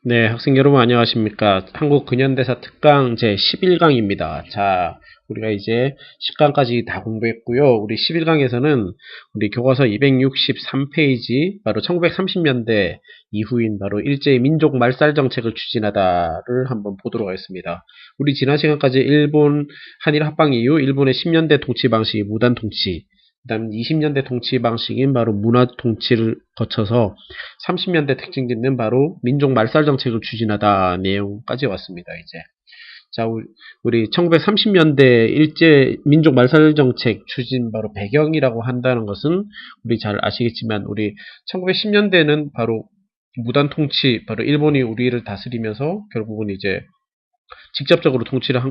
네, 학생 여러분 안녕하십니까. 한국 근현대사 특강 제 11강입니다. 자, 우리가 이제 10강까지 다 공부했고요. 우리 11강에서는 우리 교과서 263페이지, 바로 1930년대 이후인 바로 일제의 민족 말살 정책을 추진하다를 한번 보도록 하겠습니다. 우리 지난 시간까지 일본 한일 합방 이후 일본의 10년대 통치 방식이 무단 통치, 그 다음 20년대 통치 방식인 바로 문화 통치를 거쳐서 30년대 특징 짓는 바로 민족 말살 정책을 추진하다 내용까지 왔습니다. 이제 자, 우리 1930년대 일제 민족 말살 정책 추진 바로 배경이라고 한다는 것은 우리 잘 아시겠지만 우리 1910년대는 바로 무단 통치, 바로 일본이 우리를 다스리면서 결국은 이제 직접적으로 통치를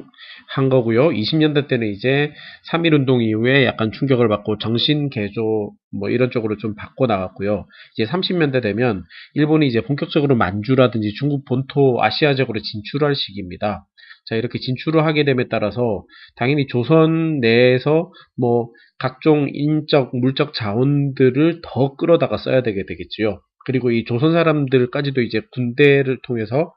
한 거고요. 20년대 때는 이제 3.1운동 이후에 약간 충격을 받고 정신개조 뭐 이런 쪽으로 좀 바꿔 나갔고요. 이제 30년대 되면 일본이 이제 본격적으로 만주라든지 중국 본토 아시아적으로 진출할 시기입니다. 자, 이렇게 진출을 하게 됨에 따라서 당연히 조선 내에서 뭐 각종 인적, 물적 자원들을 더 끌어다가 써야 되게 되겠지요. 그리고 이 조선 사람들까지도 이제 군대를 통해서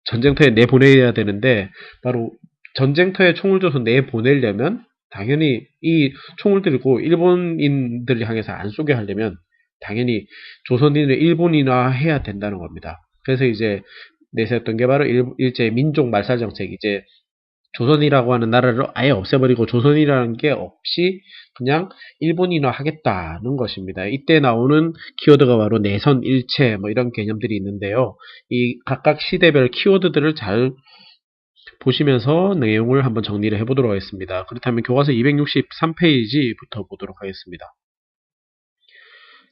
전쟁터에 내보내야 되는데 바로 전쟁터에 총을 줘서 내보내려면 당연히 이 총을 들고 일본인들을 향해서 안 쏘게 하려면 당연히 조선인을 일본인화해야 된다는 겁니다. 그래서 이제 내세웠던 게 바로 일제의 민족 말살 정책, 이제 조선이라고 하는 나라를 아예 없애버리고 조선이라는 게 없이 그냥 일본인화 하겠다는 것입니다. 이때 나오는 키워드가 바로 내선 일체 뭐 이런 개념들이 있는데요. 이 각각 시대별 키워드들을 잘 보시면서 내용을 한번 정리를 해보도록 하겠습니다. 그렇다면 교과서 263페이지부터 보도록 하겠습니다.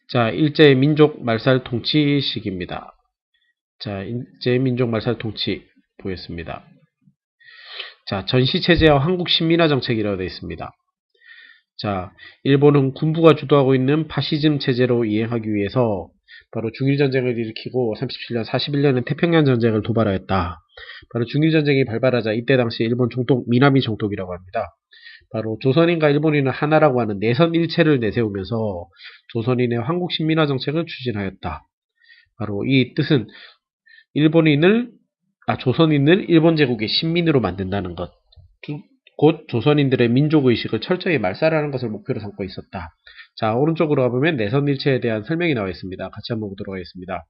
자, 일제 민족 말살 통치 시기입니다. 자, 일제 민족 말살 통치 보겠습니다. 자, 전시체제와 한국 신민화 정책이라고 되어 있습니다. 자, 일본은 군부가 주도하고 있는 파시즘 체제로 이행하기 위해서 바로 중일전쟁을 일으키고 37년, 41년엔 태평양 전쟁을 도발하였다. 바로 중일전쟁이 발발하자 이때 당시 일본 총독 미나미 총독이라고 합니다. 바로 조선인과 일본인은 하나라고 하는 내선 일체를 내세우면서 조선인의 한국 신민화 정책을 추진하였다. 바로 이 뜻은 조선인을 일본 제국의 신민으로 만든다는 것. 곧 조선인들의 민족의식을 철저히 말살하는 것을 목표로 삼고 있었다. 자, 오른쪽으로 가보면 내선일체에 대한 설명이 나와 있습니다. 같이 한번 보도록 하겠습니다.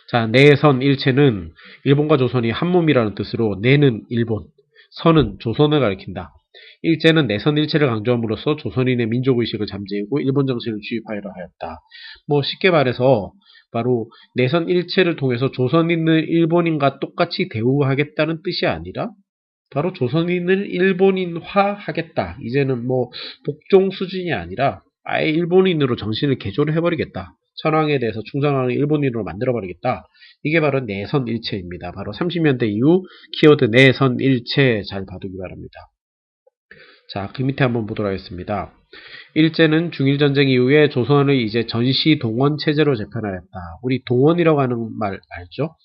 자, 내선일체는 일본과 조선이 한몸이라는 뜻으로 내는 일본, 선은 조선을 가리킨다. 일제는 내선일체를 강조함으로써 조선인의 민족의식을 잠재우고 일본 정신을 주입하려 하였다. 뭐 쉽게 말해서 바로 내선일체를 통해서 조선인을 일본인과 똑같이 대우하겠다는 뜻이 아니라 바로 조선인을 일본인화 하겠다. 이제는 뭐 복종 수준이 아니라 아예 일본인으로 정신을 개조를 해버리겠다. 천황에 대해서 충성하는 일본인으로 만들어버리겠다. 이게 바로 내선일체입니다. 바로 30년대 이후 키워드 내선일체 잘 봐두기 바랍니다. 자, 그 밑에 한번 보도록 하겠습니다. 일제는 중일전쟁 이후에 조선을 이제 전시동원 체제로 재편하였다. 우리 동원이라고 하는 말 알죠?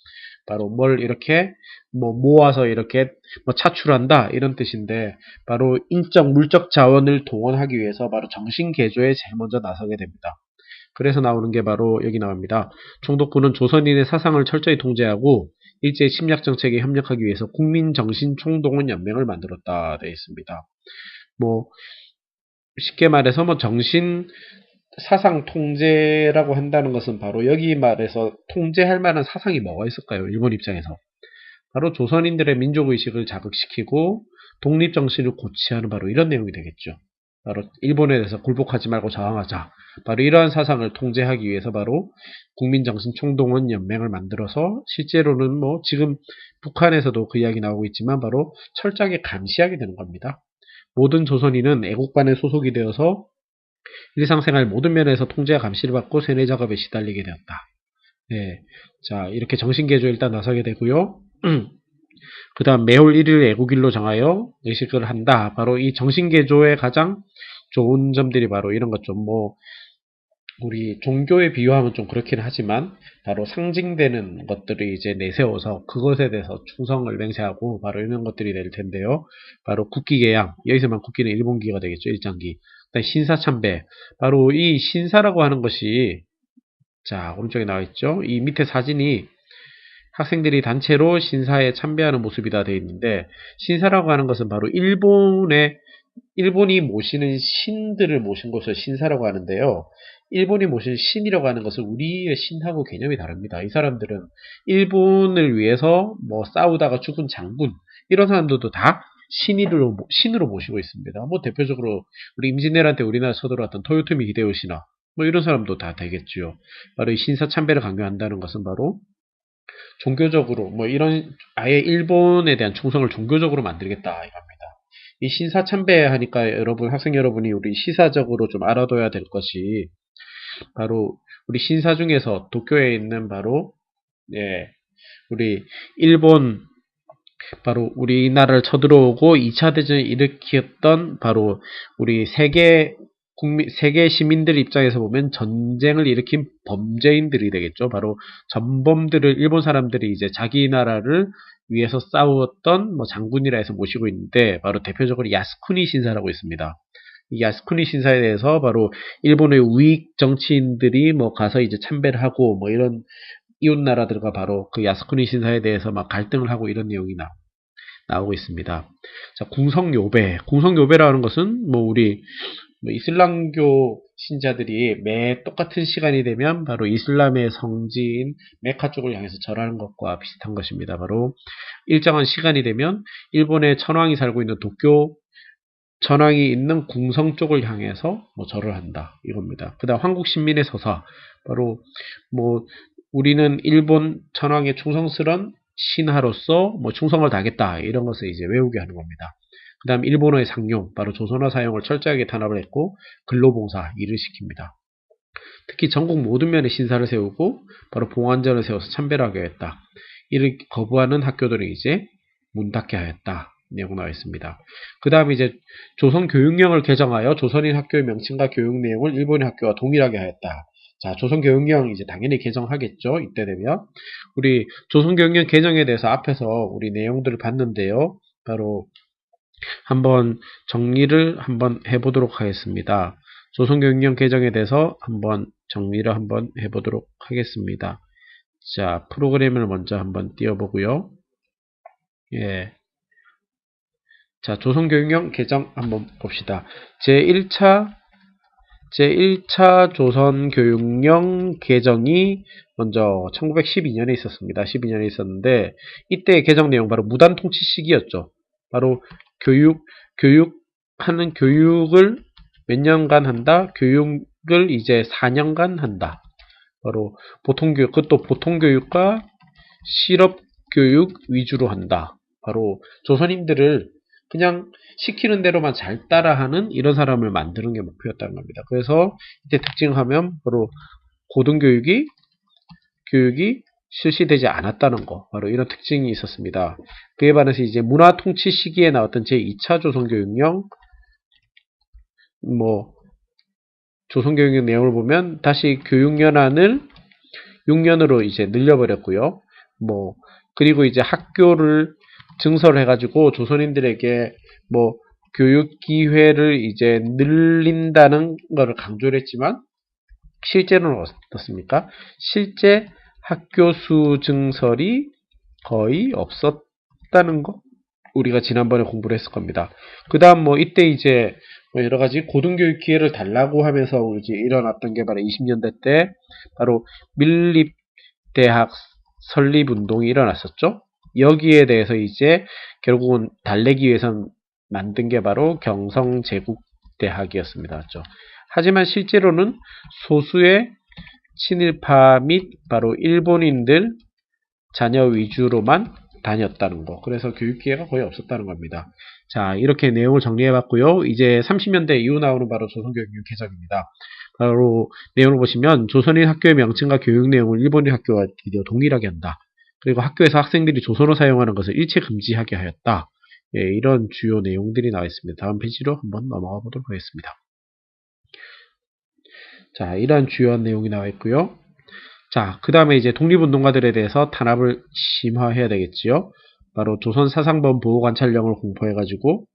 바로 뭘 이렇게 뭐 모아서 이렇게 뭐 차출한다 이런 뜻인데 바로 인적 물적 자원을 동원하기 위해서 바로 정신개조에 제일 먼저 나서게 됩니다. 그래서 나오는 게 바로 여기 나옵니다. 총독부는 조선인의 사상을 철저히 통제하고 일제의 침략 정책에 협력하기 위해서 국민정신총동원 연맹을 만들었다 되어 있습니다. 뭐 쉽게 말해서 뭐 정신 사상 통제라고 한다는 것은 바로 여기 말해서 통제할 만한 사상이 뭐가 있을까요? 일본 입장에서. 바로 조선인들의 민족의식을 자극시키고 독립정신을 고취하는 바로 이런 내용이 되겠죠. 바로 일본에 대해서 굴복하지 말고 저항하자. 바로 이러한 사상을 통제하기 위해서 바로 국민정신총동원연맹을 만들어서 실제로는 뭐 지금 북한에서도 그 이야기 나오고 있지만 바로 철저하게 감시하게 되는 겁니다. 모든 조선인은 애국반에 소속이 되어서 일상생활 모든 면에서 통제와 감시를 받고 세뇌 작업에 시달리게 되었다. 네. 자, 이렇게 정신개조 일단 나서게 되고요. 그 다음 매월 1일 애국일로 정하여 의식을 한다. 바로 이 정신개조의 가장 좋은 점들이 바로 이런 것 좀 뭐 우리 종교에 비유하면 좀 그렇긴 하지만 바로 상징되는 것들을 이제 내세워서 그것에 대해서 충성을 맹세하고 바로 이런 것들이 될 텐데요. 바로 국기개양, 여기서만 국기는 일본기가 되겠죠. 일장기. 그다음 신사참배. 바로 이 신사라고 하는 것이 자 오른쪽에 나와 있죠. 이 밑에 사진이 학생들이 단체로 신사에 참배하는 모습이다 되어 있는데, 신사라고 하는 것은 바로 일본이 모시는 신들을 모신 것을 신사라고 하는데요. 일본이 모신 신이라고 하는 것은 우리의 신하고 개념이 다릅니다. 이 사람들은 일본을 위해서 뭐 싸우다가 죽은 장군, 이런 사람들도 다 신으로 모시고 있습니다. 뭐 대표적으로 우리 임진왜란 때 우리나라 서들어왔던 토요토미 히데요시나 뭐 이런 사람도 다 되겠죠. 바로 이 신사 참배를 강요한다는 것은 바로 종교적으로 뭐 이런 아예 일본에 대한 충성을 종교적으로 만들겠다 이겁니다. 이 신사 참배하니까 여러분 학생 여러분이 우리 시사적으로 좀 알아둬야 될 것이 바로 우리 신사 중에서 도쿄에 있는 바로 우리 일본 바로 우리나라를 쳐들어오고 2차 대전을 일으켰던 바로 우리 세계 시민들 입장에서 보면 전쟁을 일으킨 범죄인들이 되겠죠. 바로 전범들을 일본 사람들이 이제 자기 나라를 위해서 싸웠던 뭐 장군이라 해서 모시고 있는데, 바로 대표적으로 야스쿠니 신사라고 있습니다. 이 야스쿠니 신사에 대해서 바로 일본의 우익 정치인들이 뭐 가서 이제 참배를 하고 뭐 이런 이웃 나라들과 바로 그 야스쿠니 신사에 대해서 막 갈등을 하고 이런 내용이 나오고 있습니다. 자, 궁성요배라는 것은 뭐 우리 이슬람교 신자들이 매 똑같은 시간이 되면 바로 이슬람의 성지인 메카 쪽을 향해서 절하는 것과 비슷한 것입니다. 바로 일정한 시간이 되면 일본의 천황이 살고 있는 도쿄 천황이 있는 궁성 쪽을 향해서 뭐 절을 한다 이겁니다. 그다음 한국 신민의 서사, 바로 뭐 우리는 일본 천황의 충성스런 신하로서 뭐 충성을 다하겠다 이런 것을 이제 외우게 하는 겁니다. 그 다음 일본어의 상용, 바로 조선어 사용을 철저하게 탄압을 했고 근로봉사 일을 시킵니다. 특히 전국 모든 면에 신사를 세우고 바로 봉안전을 세워서 참배를 하게 했다. 이를 거부하는 학교들은 이제 문 닫게 하였다. 내용 나와 있습니다. 그 다음 이제 조선 교육령을 개정하여 조선인 학교의 명칭과 교육 내용을 일본인 학교와 동일하게 하였다. 자, 조선 교육령 이제 당연히 개정하겠죠. 이때 되면 우리 조선 교육령 개정에 대해서 앞에서 우리 내용들을 봤는데요. 바로 한번 정리를 한번 해보도록 하겠습니다. 조선교육령 개정에 대해서 한번 정리를 한번 해보도록 하겠습니다. 자, 프로그램을 먼저 한번 띄워보고요. 자, 조선교육령 개정 한번 봅시다. 제1차 조선교육령 개정이 먼저 1912년에 있었습니다. 12년에 있었는데 이때 개정 내용 바로 무단통치 시기였죠. 바로 교육을 몇 년간 한다? 교육을 이제 4년간 한다. 바로 보통교육, 그것도 보통교육과 실업교육 위주로 한다. 바로 조선인들을 그냥 시키는 대로만 잘 따라하는 이런 사람을 만드는 게 목표였다는 겁니다. 그래서 이때 특징하면 바로 고등교육이 실시되지 않았다는 거, 바로 이런 특징이 있었습니다. 그에 반해서 이제 문화통치 시기에 나왔던 제2차 조선교육령, 조선교육령 내용을 보면 다시 교육연한을 6년으로 이제 늘려버렸고요. 그리고 이제 학교를 증설을 해가지고 조선인들에게 교육 기회를 이제 늘린다는 것을 강조를 했지만, 실제로는 어떻습니까? 실제 학교 수 증설이 거의 없었다는 거 우리가 지난번에 공부를 했을 겁니다. 그 다음 이때 이제 여러 가지 고등교육 기회를 달라고 하면서 이제 일어났던 게 바로 20년대 때 바로 밀립대학 설립운동이 일어났었죠. 여기에 대해서 이제 결국은 달래기 위해서 만든 게 바로 경성제국대학이었습니다. 맞죠? 하지만 실제로는 소수의 친일파 및 바로 일본인들 자녀 위주로만 다녔다는 거. 그래서 교육 기회가 거의 없었다는 겁니다. 자, 이렇게 내용을 정리해봤고요. 이제 30년대 이후 나오는 바로 조선교육령 개정입니다. 바로 내용을 보시면 조선인 학교의 명칭과 교육 내용을 일본인 학교와 드디어 동일하게 한다. 그리고 학교에서 학생들이 조선어 사용하는 것을 일체 금지하게 하였다. 이런 주요 내용들이 나와 있습니다. 다음 페이지로 한번 넘어가 보도록 하겠습니다. 자, 이러한 주요한 내용이 나와 있고요. 자, 그 다음에 이제 독립운동가들에 대해서 탄압을 심화해야 되겠지요. 바로 조선사상범 보호관찰령을 공포해가지고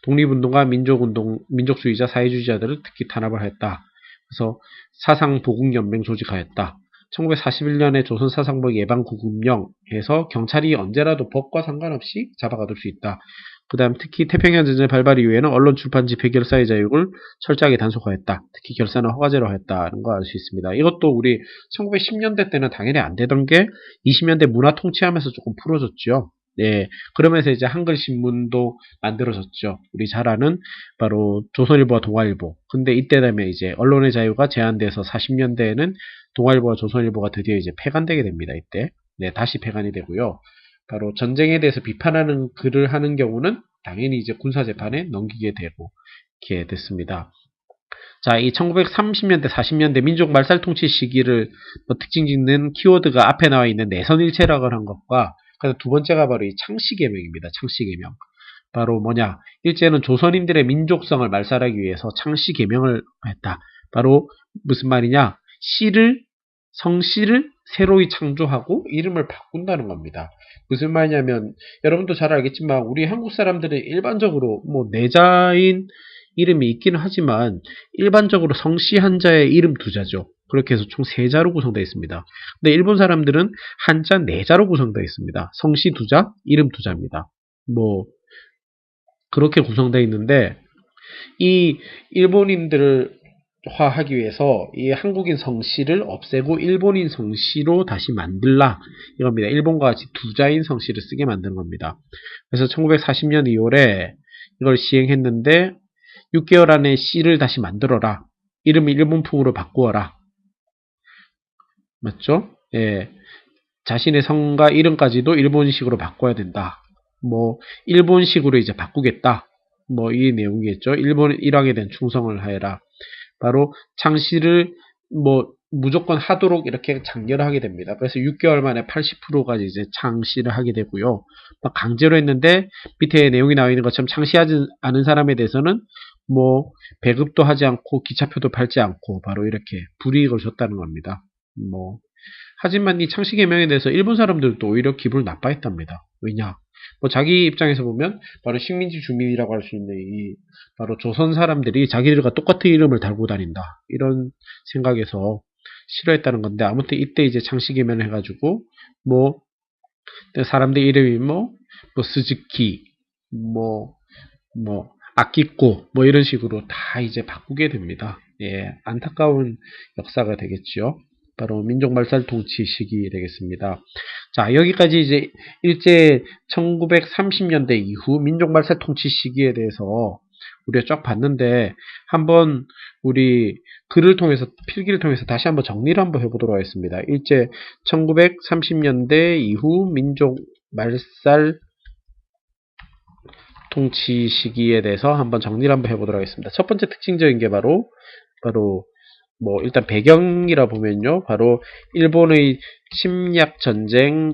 독립운동가, 민족주의자, 사회주의자들을 특히 탄압을 하였다. 그래서 사상보국연맹 조직하였다. 1941년에 조선사상법 예방구금령에서 경찰이 언제라도 법과 상관없이 잡아가둘 수 있다. 그 다음 특히 태평양전쟁 발발 이후에는 언론, 출판, 집회, 결사의 자유를 철저하게 단속하였다. 특히 결사는 허가제로 하였다는 거 알 수 있습니다. 이것도 우리 1910년대 때는 당연히 안 되던 게 20년대 문화 통치하면서 조금 풀어졌죠. 네, 그러면서 이제 한글 신문도 만들어졌죠. 우리 잘 아는 바로 조선일보와 동아일보. 근데 이때 되면 이제 언론의 자유가 제한돼서 40년대에는 동아일보와 조선일보가 드디어 이제 폐간되게 됩니다. 이때. 네, 다시 폐간이 되고요. 바로 전쟁에 대해서 비판하는 글을 하는 경우는 당연히 이제 군사재판에 넘기게 되고 이렇게 됐습니다. 자, 이 1930년대, 40년대 민족 말살 통치 시기를 특징 짓는 키워드가 앞에 나와 있는 내선일체라고 하는 것과 그래서 두 번째가 바로 이 창씨개명입니다. 창씨개명. 바로 뭐냐? 일제는 조선인들의 민족성을 말살하기 위해서 창씨개명을 했다. 바로 무슨 말이냐? 성씨를 새로이 창조하고 이름을 바꾼다는 겁니다. 무슨 말이냐면 여러분도 잘 알겠지만 우리 한국 사람들은 일반적으로 뭐 내자인 이름이 있기는 하지만 일반적으로 성씨 한자의 이름 두자죠. 그렇게 해서 총 3자로 구성되어 있습니다. 근데 일본 사람들은 한자 4자로 구성되어 있습니다. 성씨 2자, 이름 2자입니다. 뭐 그렇게 구성되어 있는데 이 일본인들을 화하기 위해서 이 한국인 성씨를 없애고 일본인 성씨로 다시 만들라 이겁니다. 일본과 같이 2자인 성씨를 쓰게 만드는 겁니다. 그래서 1940년 2월에 이걸 시행했는데 6개월 안에 씨를 다시 만들어라. 이름을 일본풍으로 바꾸어라. 맞죠? 예. 자신의 성과 이름까지도 일본식으로 바꿔야 된다. 뭐 일본식으로 이제 바꾸겠다. 뭐 이 내용이겠죠. 일본 일왕에 대한 충성을 하여라. 바로 창씨를 뭐 무조건 하도록 이렇게 장려를 하게 됩니다. 그래서 6개월 만에 80%까지 이제 창씨를 하게 되고요. 막 강제로 했는데 밑에 내용이 나와 있는 것처럼 창씨하지 않은 사람에 대해서는 뭐 배급도 하지 않고 기차표도 팔지 않고 바로 이렇게 불이익을 줬다는 겁니다. 뭐 하지만 이 창씨 개명에 대해서 일본 사람들도 오히려 기분을 나빠했답니다. 왜냐? 뭐 자기 입장에서 보면 바로 식민지 주민이라고 할 수 있는 이 바로 조선 사람들이 자기들과 똑같은 이름을 달고 다닌다 이런 생각에서 싫어했다는 건데 아무튼 이때 이제 창씨 개명을 해가지고 뭐 사람들 이름이 뭐 스즈키 뭐 아키코 뭐 이런 식으로 다 이제 바꾸게 됩니다. 예, 안타까운 역사가 되겠죠. 바로 민족 말살 통치 시기 되겠습니다. 자, 여기까지 이제 일제 1930년대 이후 민족 말살 통치 시기에 대해서 우리가 쫙 봤는데 한번 우리 글을 통해서 필기를 통해서 다시 한번 정리를 한번 해보도록 하겠습니다. 일제 1930년대 이후 민족 말살 통치 시기에 대해서 한번 정리를 한번 해보도록 하겠습니다. 첫 번째 특징적인 게 바로 뭐 일단 배경이라 보면요. 바로 일본의 침략 전쟁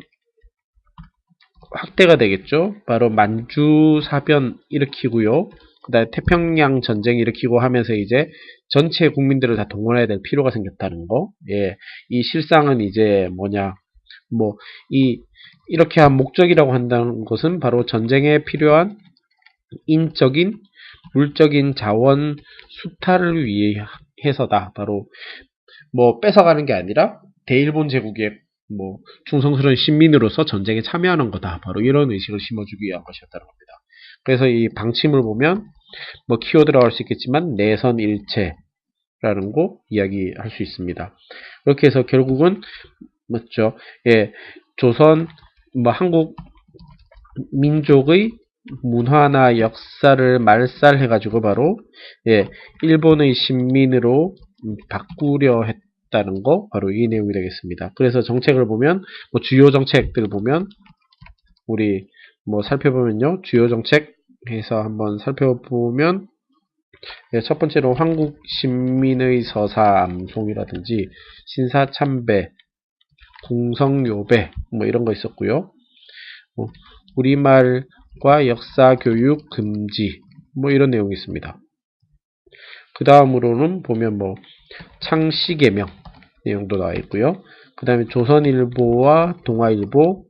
확대가 되겠죠. 바로 만주 사변 일으키고요. 그 다음에 태평양 전쟁 일으키고 하면서 이제 전체 국민들을 다 동원해야 될 필요가 생겼다는 거. 예. 이 실상은 이제 뭐냐. 뭐 이렇게 한 목적이라고 한다는 것은 바로 전쟁에 필요한 인적인 물적인 자원 수탈을 위해서다. 바로 뭐 뺏어가는 게 아니라 대일본 제국의 뭐 충성스러운 신민으로서 전쟁에 참여하는 거다. 바로 이런 의식을 심어주기 위한 것이었다는 겁니다. 그래서 이 방침을 보면 뭐 키워드라고 할 수 있겠지만 내선일체라는 거 이야기할 수 있습니다. 그렇게 해서 결국은 맞죠? 예, 조선 뭐 한국 민족의 문화나 역사를 말살해가지고 바로 예, 일본의 신민으로 바꾸려 했다는 거 바로 이 내용이 되겠습니다. 그래서 정책을 보면 뭐 주요 정책들 보면 우리 뭐 살펴보면요. 주요 정책에서 한번 살펴보면 예, 첫 번째로 한국 신민의 서사암송이라든지 신사참배, 궁성요배 뭐 이런 거 있었고요. 우리말과 역사 교육 금지 뭐 이런 내용이 있습니다. 그 다음으로는 보면 뭐 창씨개명 내용도 나와 있고요. 그 다음에 조선일보와 동아일보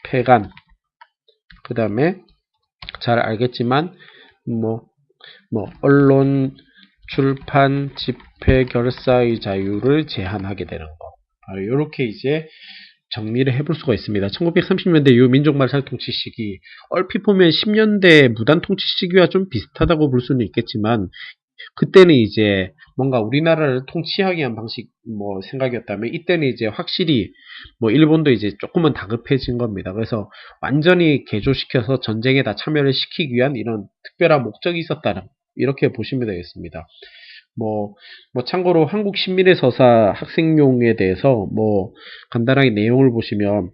폐간, 그 다음에 잘 알겠지만 뭐 언론, 출판, 집회, 결사의 자유를 제한하게 되는 거. 이렇게 이제 정리를 해볼 수가 있습니다. 1930년대 이후 민족말살 통치 시기, 얼핏 보면 10년대 무단 통치 시기와 좀 비슷하다고 볼 수는 있겠지만, 그때는 이제 뭔가 우리나라를 통치하기 위한 방식 뭐 생각이었다면, 이때는 이제 확실히 뭐 일본도 이제 조금은 다급해진 겁니다. 그래서 완전히 개조시켜서 전쟁에 다 참여를 시키기 위한 이런 특별한 목적이 있었다는, 이렇게 보시면 되겠습니다. 뭐, 참고로 한국 신민의 서사 학생용에 대해서 뭐 간단하게 내용을 보시면,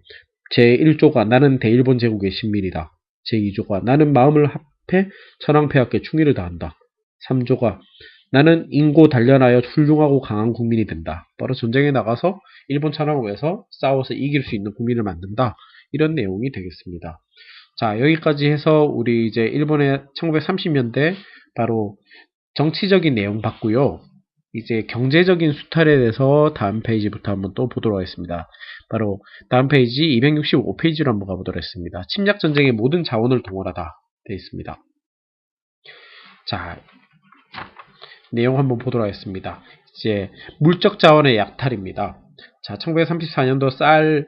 제1조가 나는 대일본 제국의 신민이다. 제2조가 나는 마음을 합해 천황폐하께 충의를 다한다. 3조가 나는 인고 단련하여 훌륭하고 강한 국민이 된다. 바로 전쟁에 나가서 일본 천황을 위해서 싸워서 이길 수 있는 국민을 만든다. 이런 내용이 되겠습니다. 자, 여기까지 해서 우리 이제 일본의 1930년대 바로 정치적인 내용 봤고요. 이제 경제적인 수탈에 대해서 다음 페이지부터 한번 또 보도록 하겠습니다. 바로 다음 페이지 265페이지로 한번 가보도록 하겠습니다. 침략 전쟁의 모든 자원을 동원하다 되어 있습니다. 자, 내용 한번 보도록 하겠습니다. 이제 물적 자원의 약탈입니다. 자, 1934년도 쌀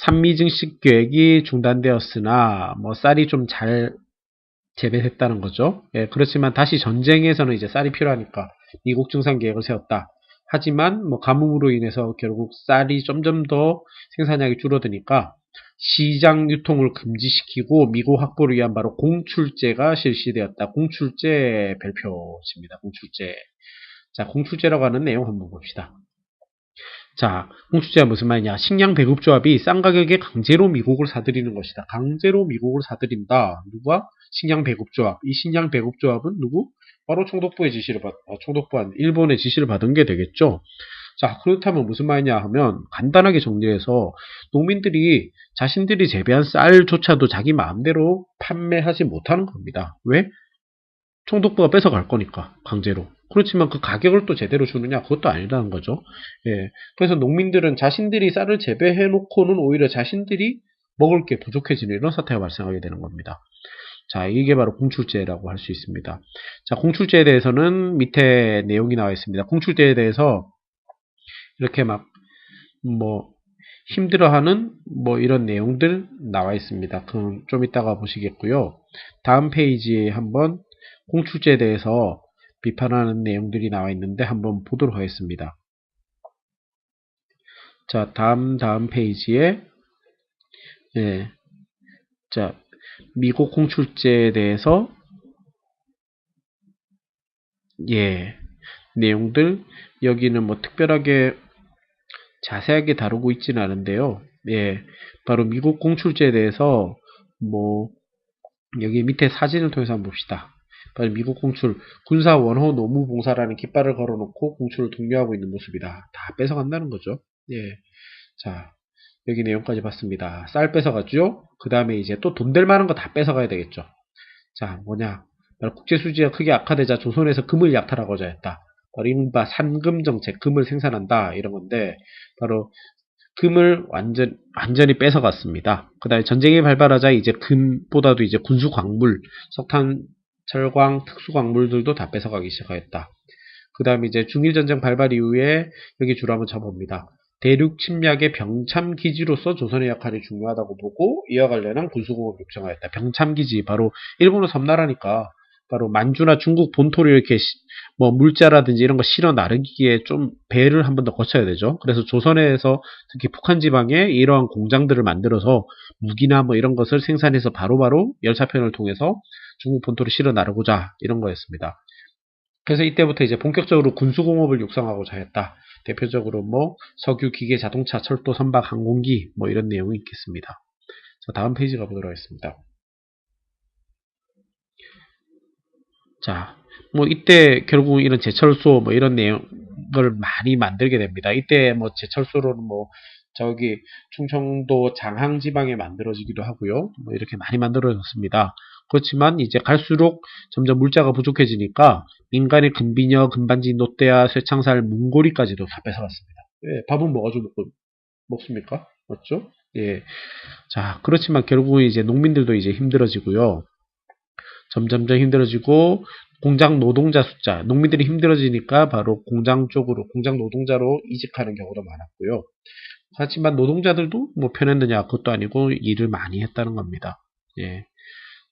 산미 증식 계획이 중단되었으나 뭐 쌀이 좀 잘 재배했다는 거죠. 예, 그렇지만 다시 전쟁에서는 이제 쌀이 필요하니까 미국 증산 계획을 세웠다. 하지만 뭐 가뭄으로 인해서 결국 쌀이 점점 더 생산량이 줄어드니까 시장 유통을 금지시키고 미국 확보를 위한 바로 공출제가 실시되었다. 공출제 별표집니다. 공출제. 자, 공출제라고 하는 내용 한번 봅시다. 자, 공출제가 무슨 말이냐? 식량 배급조합이 싼 가격에 강제로 미국을 사들이는 것이다. 강제로 미국을 사들인다. 누가? 식량 배급조합. 이 식량 배급조합은 누구? 바로 총독부의 지시를 총독부한 일본의 지시를 받은 게 되겠죠. 자, 그렇다면 무슨 말이냐 하면 간단하게 정리해서 농민들이 자신들이 재배한 쌀조차도 자기 마음대로 판매하지 못하는 겁니다. 왜? 총독부가 뺏어갈 거니까 강제로. 그렇지만 그 가격을 또 제대로 주느냐? 그것도 아니라는 거죠. 예. 그래서 농민들은 자신들이 쌀을 재배해 놓고는 오히려 자신들이 먹을 게 부족해지는 이런 사태가 발생하게 되는 겁니다. 자, 이게 바로 공출제라고 할 수 있습니다. 자, 공출제에 대해서는 밑에 내용이 나와 있습니다. 공출제에 대해서 이렇게 막 뭐 힘들어하는 뭐 이런 내용들 나와 있습니다. 그럼 좀 이따가 보시겠고요. 다음 페이지에 한번 공출제에 대해서 비판하는 내용들이 나와 있는데 한번 보도록 하겠습니다. 자, 다음 페이지에 예, 자, 미국 공출제에 대해서 예, 내용들 여기는 뭐 특별하게 자세하게 다루고 있지는 않은데요. 예, 바로 미국 공출제에 대해서 뭐 여기 밑에 사진을 통해서 한번 봅시다. 바로 미국 공출 군사 원호 노무봉사라는 깃발을 걸어놓고 공출을 독려하고 있는 모습이다. 다 뺏어간다는 거죠. 예, 자 여기 내용까지 봤습니다. 쌀 뺏어갔죠. 그 다음에 이제 또 돈 될 만한 거 다 뺏어가야 되겠죠. 자, 뭐냐? 바로 국제수지가 크게 악화되자 조선에서 금을 약탈하고자 했다. 바로 이른바 산금 정책, 금을 생산한다 이런 건데 바로 금을 완전히 뺏어갔습니다. 그 다음에 전쟁이 발발하자 이제 금보다도 이제 군수 광물, 석탄, 철광, 특수 광물들도 다 뺏어가기 시작했다. 그 다음에 이제 중일전쟁 발발 이후에 여기 주로 한번 쳐봅니다. 대륙 침략의 병참 기지로서 조선의 역할이 중요하다고 보고 이와 관련한 군수공을 요청하였다. 병참 기지 바로 일본은 섬나라니까 바로 만주나 중국 본토를 이렇게 뭐 물자라든지 이런 거 실어 나르기에 좀 배를 한 번 더 거쳐야 되죠. 그래서 조선에서 특히 북한 지방에 이러한 공장들을 만들어서 무기나 뭐 이런 것을 생산해서 바로바로 열차편을 통해서 중국 본토를 실어 나르고자 이런 거였습니다. 그래서 이때부터 이제 본격적으로 군수공업을 육성하고자 했다. 대표적으로 뭐 석유, 기계, 자동차, 철도, 선박, 항공기 뭐 이런 내용이 있겠습니다. 자, 다음 페이지 가보도록 하겠습니다. 자, 뭐 이때 결국 이런 제철소 뭐 이런 내용을 많이 만들게 됩니다. 이때 뭐 제철소로는 뭐 저기 충청도 장항 지방에 만들어지기도 하고요. 뭐 이렇게 많이 만들어졌습니다. 그렇지만 이제 갈수록 점점 물자가 부족해지니까 민간의 금비녀, 금반지, 노떼야, 쇠창살, 문고리까지도 다 뺏어갔습니다. 예, 밥은 뭐 가지고 먹습니까? 맞죠? 예. 자, 그렇지만 결국은 이제 농민들도 이제 힘들어지고요. 점점점 힘들어지고 공장 노동자 숫자, 농민들이 힘들어지니까 바로 공장 쪽으로, 공장 노동자로 이직하는 경우도 많았고요. 하지만 노동자들도 뭐 편했느냐, 그것도 아니고 일을 많이 했다는 겁니다. 예.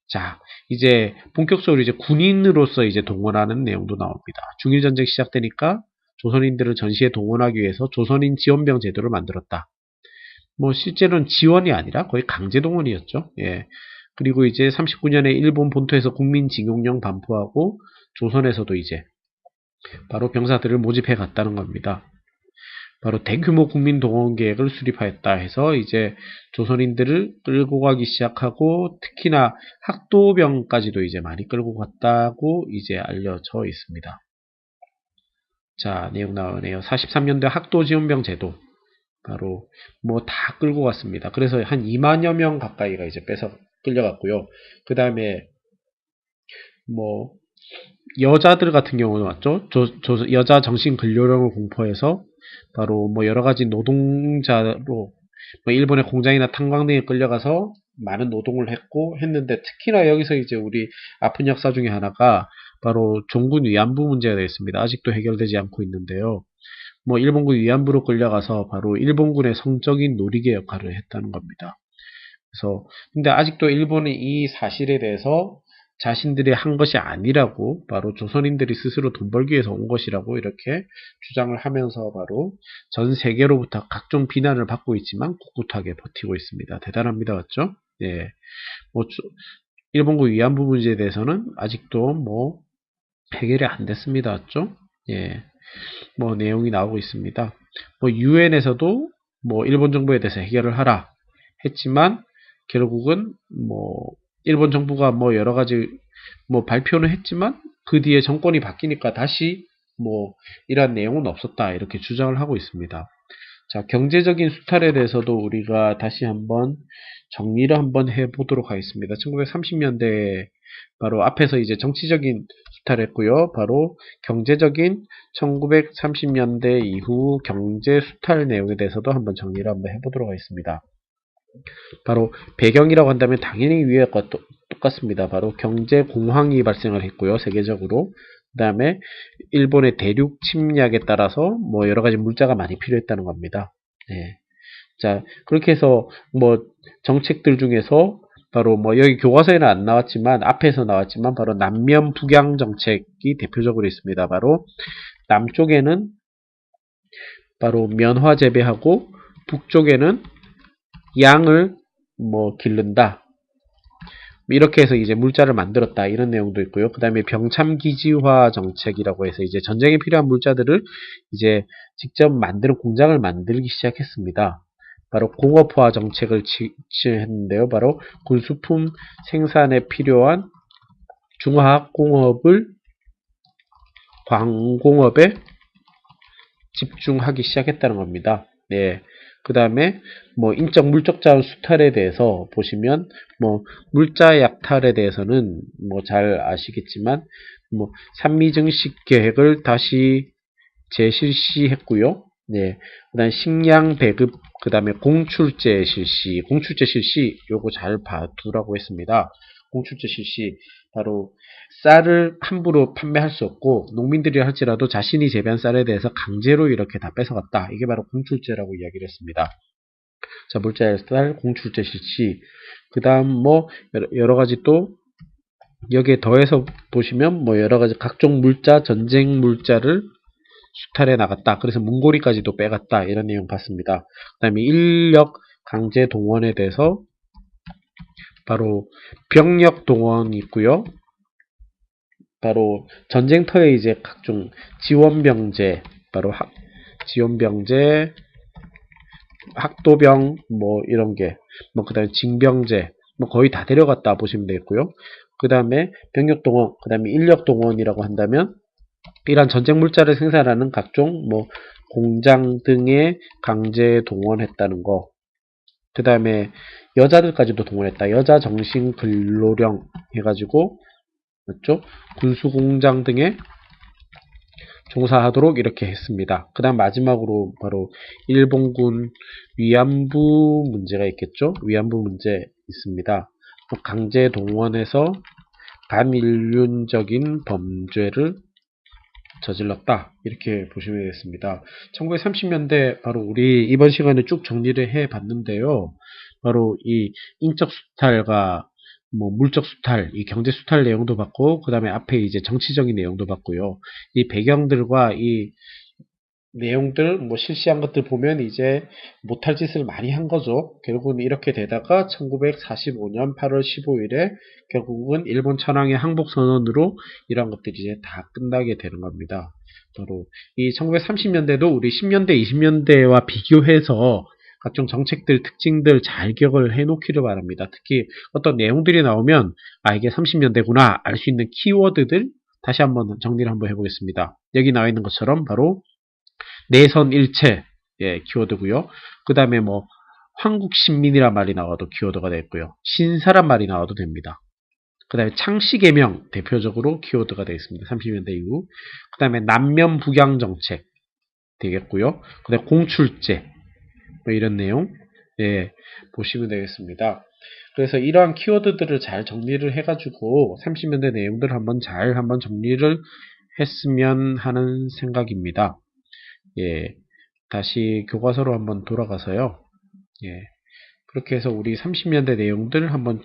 자, 이제 본격적으로 이제 군인으로서 이제 동원하는 내용도 나옵니다. 중일전쟁 시작되니까 조선인들을 전시에 동원하기 위해서 조선인 지원병 제도를 만들었다. 뭐 실제로는 지원이 아니라 거의 강제 동원이었죠. 예. 그리고 이제 39년에 일본 본토에서 국민징용령 반포하고 조선에서도 이제 바로 병사들을 모집해 갔다는 겁니다. 바로 대규모 국민 동원 계획을 수립하였다 해서 이제 조선인들을 끌고 가기 시작하고 특히나 학도병까지도 이제 많이 끌고 갔다고 이제 알려져 있습니다. 자, 내용 나오네요. 43년도 학도지원병 제도. 바로 뭐 다 끌고 갔습니다. 그래서 한 2만여 명 가까이가 이제 뺏어 끌려갔고요. 그 다음에 뭐 여자들 같은 경우는 왔죠. 여자 정신 근로령을 공포해서 바로 뭐 여러 가지 노동자로 뭐 일본의 공장이나 탄광 등에 끌려가서 많은 노동을 했는데 특히나 여기서 이제 우리 아픈 역사 중에 하나가 바로 종군 위안부 문제가 되어 있습니다. 아직도 해결되지 않고 있는데요. 뭐 일본군 위안부로 끌려가서 바로 일본군의 성적인 놀이개 역할을 했다는 겁니다. 그래서 근데 아직도 일본이 이 사실에 대해서 자신들이 한 것이 아니라고 바로 조선인들이 스스로 돈 벌기 위해서 온 것이라고 이렇게 주장을 하면서 바로 전 세계로부터 각종 비난을 받고 있지만 꿋꿋하게 버티고 있습니다. 대단합니다. 맞죠? 예. 뭐 일본군 위안부 문제에 대해서는 아직도 뭐 해결이 안 됐습니다. 맞죠? 예. 뭐 내용이 나오고 있습니다. 뭐 유엔에서도 뭐 일본 정부에 대해서 해결을 하라 했지만 결국은 뭐 일본 정부가 뭐 여러 가지 뭐 발표는 했지만 그 뒤에 정권이 바뀌니까 다시 뭐 이러한 내용은 없었다 이렇게 주장을 하고 있습니다. 자, 경제적인 수탈에 대해서도 우리가 다시 한번 정리를 한번 해보도록 하겠습니다. 1930년대에 바로 앞에서 이제 정치적인 수탈을 했고요. 바로 경제적인 1930년대 이후 경제 수탈 내용에 대해서도 한번 정리를 한번 해보도록 하겠습니다. 바로 배경이라고 한다면 당연히 위에와 똑같습니다. 바로 경제 공황이 발생을 했고요. 세계적으로. 그 다음에 일본의 대륙 침략에 따라서 뭐 여러 가지 물자가 많이 필요했다는 겁니다. 네. 자, 그렇게 해서 뭐 정책들 중에서 바로 뭐 여기 교과서에는 안 나왔지만 앞에서 나왔지만 바로 남면 북양 정책이 대표적으로 있습니다. 바로 남쪽에는 바로 면화 재배하고 북쪽에는 양을 뭐 기른다. 이렇게 해서 이제 물자를 만들었다. 이런 내용도 있고요. 그 다음에 병참기지화 정책이라고 해서 이제 전쟁에 필요한 물자들을 이제 직접 만드는 공장을 만들기 시작했습니다. 바로 공업화 정책을 지했는데요. 바로 군수품 생산에 필요한 중화학공업을 광공업에 집중하기 시작했다는 겁니다. 네. 그 다음에 뭐 인적 물적 자원 수탈에 대해서 보시면 뭐 물자 약탈에 대해서는 뭐 잘 아시겠지만 뭐 산미증식 계획을 다시 재실시했고요. 네. 그다음 식량 배급, 그다음에 공출제 실시 요거 잘 봐두라고 했습니다. 공출제 실시 바로 쌀을 함부로 판매할 수 없고 농민들이 할지라도 자신이 재배한 쌀에 대해서 강제로 이렇게 다 뺏어갔다. 이게 바로 공출제라고 이야기를 했습니다. 자, 물자의 쌀 공출제 실시. 그 다음 뭐 여러 가지 또 여기에 더해서 보시면 뭐 여러 가지 각종 물자, 전쟁 물자를 수탈해 나갔다. 그래서 문고리까지도 빼갔다. 이런 내용 봤습니다. 그 다음에 인력 강제 동원에 대해서 바로 병력 동원이 있고요. 바로 전쟁터에 이제 각종 지원병제, 바로 지원병제, 학도병, 뭐 이런 게, 뭐 그 다음에 징병제, 뭐 거의 다 데려갔다 보시면 되겠고요. 그 다음에 병력 동원, 그 다음에 인력 동원이라고 한다면 이러한 전쟁 물자를 생산하는 각종 뭐 공장 등에 강제 동원했다는 거. 그 다음에 여자들까지도 동원했다. 여자 정신 근로령 해가지고 맞죠? 군수공장 등에 종사하도록 이렇게 했습니다. 그 다음 마지막으로 바로 일본군 위안부 문제가 있겠죠? 위안부 문제 있습니다. 강제 동원해서 반인륜적인 범죄를 저질렀다. 이렇게 보시면 되겠습니다. 1930년대 바로 우리 이번 시간에 쭉 정리를 해 봤는데요. 바로 이 인적 수탈과 뭐 물적 수탈, 이 경제 수탈 내용도 봤고, 그 다음에 앞에 이제 정치적인 내용도 봤고요. 이 배경들과 이 내용들, 뭐 실시한 것들 보면 이제 못할 짓을 많이 한 거죠. 결국은 이렇게 되다가 1945년 8월 15일에 결국은 일본 천황의 항복선언으로 이러한 것들이 이제 다 끝나게 되는 겁니다. 바로 이 1930년대도 우리 10년대, 20년대와 비교해서 각종 정책들, 특징들 잘 기억을 해 놓기를 바랍니다. 특히 어떤 내용들이 나오면 아 이게 30년대구나 알 수 있는 키워드들 다시 한번 정리를 한번 해보겠습니다. 여기 나와 있는 것처럼 바로 내선일체 키워드고요. 그 다음에 뭐 황국신민이란 말이 나와도 키워드가 됐고요. 신사란 말이 나와도 됩니다. 그 다음에 창씨개명 대표적으로 키워드가 되어 있습니다. 30년대 이후. 그 다음에 남면북양정책 되겠고요. 그 다음에 공출제 뭐 이런 내용 보시면 되겠습니다. 그래서 이러한 키워드들을 잘 정리를 해가지고 30년대 내용들 한번 정리를 했으면 하는 생각입니다. 다시 교과서로 한번 돌아가서요. 그렇게 해서 우리 30년대 내용들 한번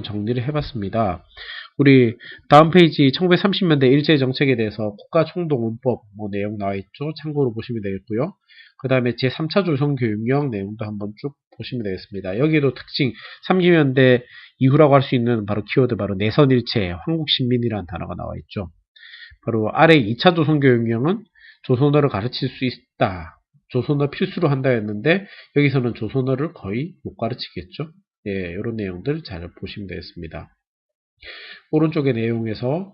정리를 해봤습니다. 우리 다음 페이지 1930년대 일제정책에 대해서 국가총동원법 뭐 내용 나와있죠. 참고로 보시면 되겠고요. 그 다음에 제3차 조선교육령 내용도 한번 쭉 보시면 되겠습니다. 여기에도 특징 30년대 이후라고 할 수 있는 바로 키워드 바로 내선일체, 황국신민이라는 단어가 나와있죠. 바로 아래 2차 조선교육령은 조선어를 가르칠 수 있다. 조선어 필수로 한다 했는데 여기서는 조선어를 거의 못 가르치겠죠. 이런 내용들 잘 보시면 되겠습니다. 오른쪽의 내용에서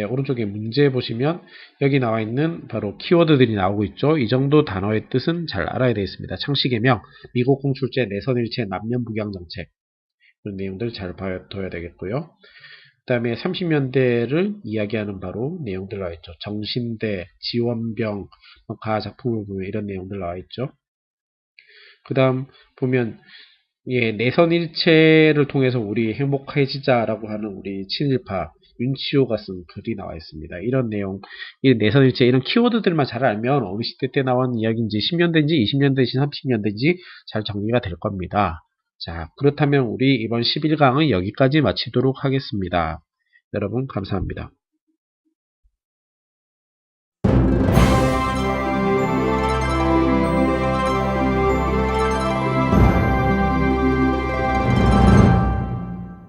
오른쪽에 문제 보시면 여기 나와 있는 바로 키워드들이 나오고 있죠. 이 정도 단어의 뜻은 잘 알아야 되겠습니다. 창씨개명, 미국 공출제, 내선일체, 남면북양정책 이런 내용들 잘 봐둬야 되겠고요. 그 다음에 30년대를 이야기하는 바로 내용들 나와 있죠. 정신대, 지원병, 가작품을 보면 이런 내용들 나와 있죠. 그 다음 보면 내선일체를 통해서 우리 행복해지자라고 하는 우리 친일파 윤치호가 쓴 글이 나와 있습니다. 이런 내용, 이 내선일체 이런 키워드들만 잘 알면 어느 시대 때 나온 이야기인지 10년대인지 20년대인지 30년대인지 잘 정리가 될 겁니다. 자, 그렇다면 우리 이번 11강은 여기까지 마치도록 하겠습니다. 여러분 감사합니다.